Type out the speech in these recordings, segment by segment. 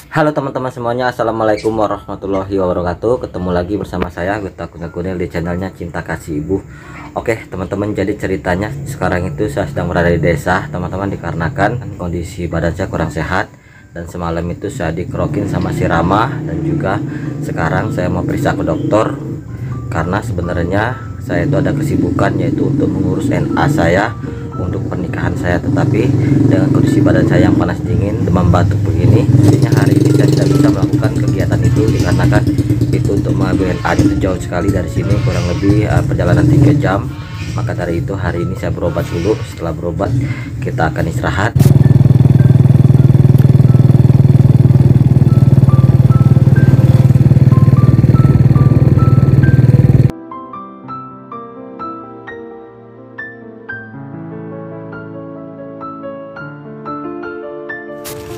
Halo teman-teman semuanya, assalamualaikum warahmatullahi wabarakatuh. Ketemu lagi bersama saya Gita Kunil di channelnya Cinta Kasih Ibu. Oke teman-teman, jadi ceritanya sekarang itu saya sedang berada di desa teman-teman, dikarenakan kondisi badan saya kurang sehat. Dan semalam itu saya dikerokin sama si Rama. Dan juga sekarang saya mau periksa ke dokter, karena sebenarnya saya itu ada kesibukan, yaitu untuk mengurus NA saya untuk pernikahan saya. Tetapi dengan kondisi badan saya yang panas dingin, demam batuk begini, jadinya hari ini saya tidak bisa melakukan kegiatan itu, dikarenakan itu untuk mengambil NA itu jauh sekali dari sini, kurang lebih perjalanan 3 jam. Maka dari itu hari ini saya berobat dulu. Setelah berobat kita akan istirahat.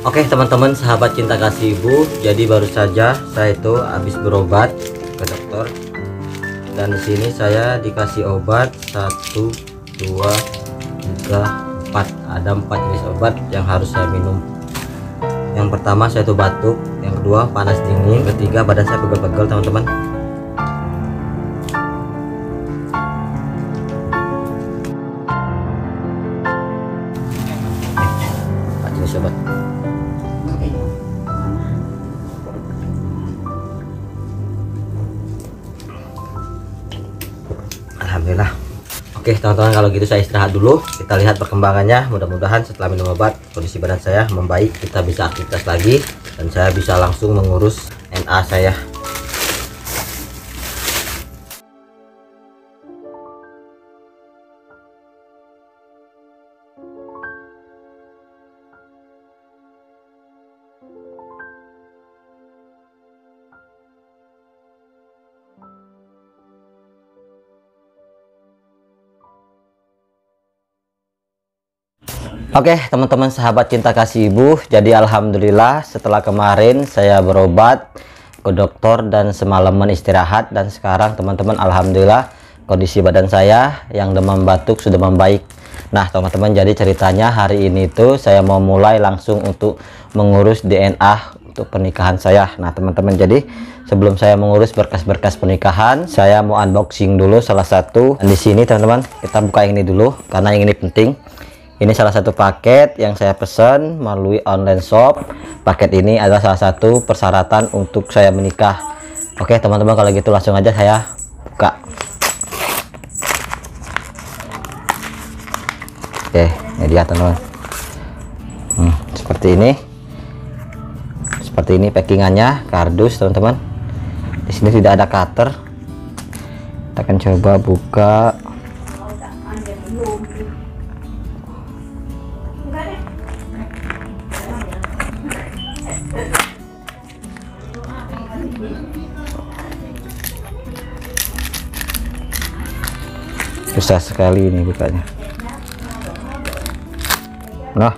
Oke teman-teman, sahabat Cinta Kasih Ibu, jadi baru saja saya itu habis berobat ke dokter, dan di sini saya dikasih obat 1, 2, 3, 4. Ada 4 jenis obat yang harus saya minum. Yang pertama saya itu batuk, yang kedua panas dingin, ketiga badan saya pegel-pegel teman-teman. Empat jenis obat. Alhamdulillah. Oke teman-teman, kalau gitu saya istirahat dulu. Kita lihat perkembangannya. Mudah-mudahan setelah minum obat kondisi badan saya membaik, kita bisa aktivitas lagi dan saya bisa langsung mengurus NA saya. Oke teman-teman, sahabat Cinta Kasih Ibu, jadi alhamdulillah setelah kemarin saya berobat ke dokter dan semalaman istirahat, dan sekarang teman-teman alhamdulillah kondisi badan saya yang demam batuk sudah membaik. Nah teman-teman, jadi ceritanya hari ini tuh saya mau mulai langsung untuk mengurus DNA untuk pernikahan saya. Nah teman-teman, jadi sebelum saya mengurus berkas-berkas pernikahan, saya mau unboxing dulu salah satu. Dan di sini teman-teman, kita buka yang ini dulu karena yang ini penting. Ini salah satu paket yang saya pesan melalui online shop. Paket ini adalah salah satu persyaratan untuk saya menikah. Oke teman-teman, kalau gitu langsung aja saya buka. Oke, ini dia teman-teman. Seperti ini packingannya, kardus teman-teman. Di sini tidak ada cutter. Kita akan coba buka. Susah sekali ini bukanya. Nah,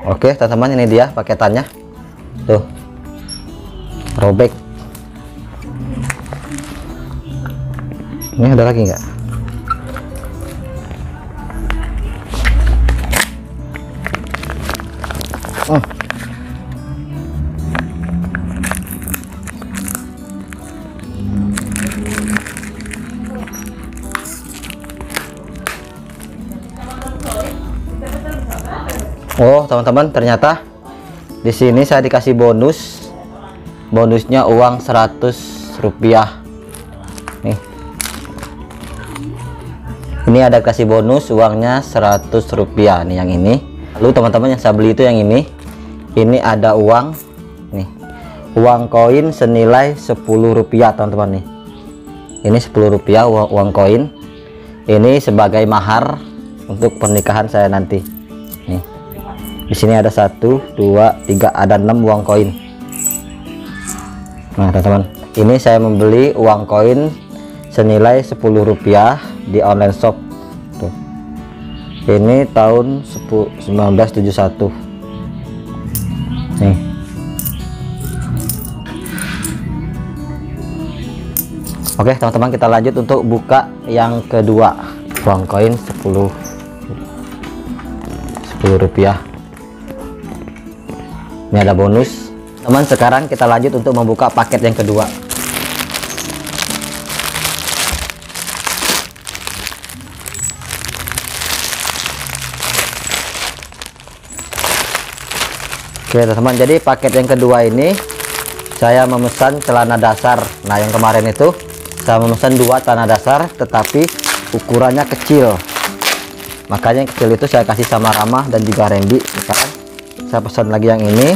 oke teman-teman, ini dia paketannya. Tuh, robek. Ini ada lagi nggak? Oh teman-teman, ternyata di sini saya dikasih bonus. Bonusnya uang 100 rupiah. Nih, ini ada kasih bonus uangnya 100 rupiah nih, yang ini. Lalu teman-teman, yang saya beli itu yang ini. Ini ada uang nih, uang koin senilai 10 rupiah teman-teman nih. Ini 10 rupiah uang koin. Ini sebagai mahar untuk pernikahan saya nanti. Nih, di sini ada 1, 2, 3, ada 6 uang koin. Nah teman-teman, ini saya membeli uang koin senilai 10 rupiah di online shop. Tuh, ini tahun 1971 nih. Oke teman-teman, kita lanjut untuk buka yang kedua. Uang koin 10 rupiah. Ini ada bonus. Teman, sekarang kita lanjut untuk membuka paket yang kedua. Oke teman-teman, jadi paket yang kedua ini saya memesan celana dasar. Nah, yang kemarin itu saya memesan 2 celana dasar tetapi ukurannya kecil, makanya yang kecil itu saya kasih sama Rama dan juga Randy. Sekarang saya pesan lagi yang ini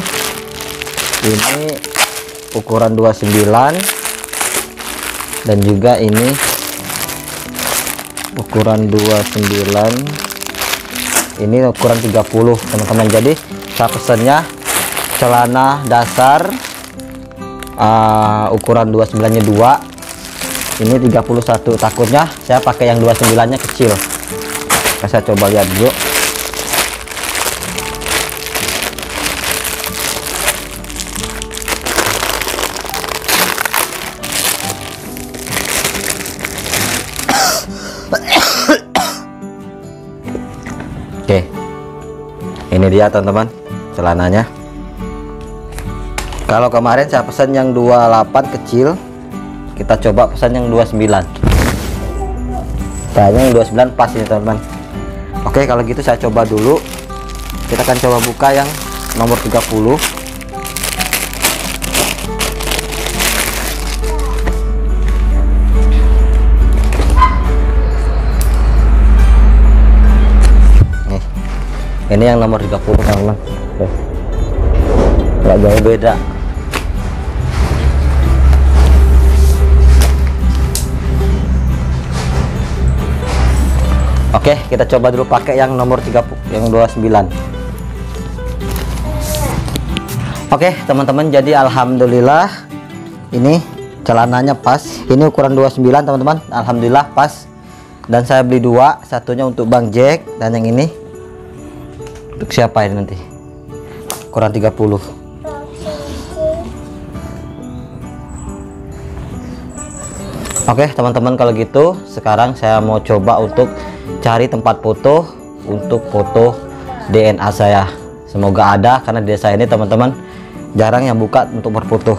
ukuran 29 dan juga ini ukuran 29, ini ukuran 30 teman-teman. Jadi saya pesannya celana dasar ukuran 29 nya 2, ini 31. Takutnya saya pakai yang 29 nya kecil. Saya coba lihat dulu. Oke, ini dia teman-teman celananya. Kalau kemarin saya pesan yang 28 kecil, kita coba pesan yang 29. Kayaknya yang 29 pas ini teman-teman. Oke, kalau gitu saya coba dulu. Kita akan coba buka yang nomor 30. Nih, ini yang nomor 30 teman-teman. Nggak jauh beda. Oke, kita coba dulu pakai yang nomor 30, yang 29. Oke teman-teman, jadi alhamdulillah ini celananya pas. Ini ukuran 29 teman-teman, alhamdulillah pas. Dan saya beli 2, satunya untuk Bang Jack dan yang ini untuk siapa ini nanti, ukuran 30. Oke teman-teman, kalau gitu sekarang saya mau coba untuk cari tempat foto untuk foto DNA saya. Semoga ada, karena di desa ini teman-teman jarang yang buka untuk berfoto.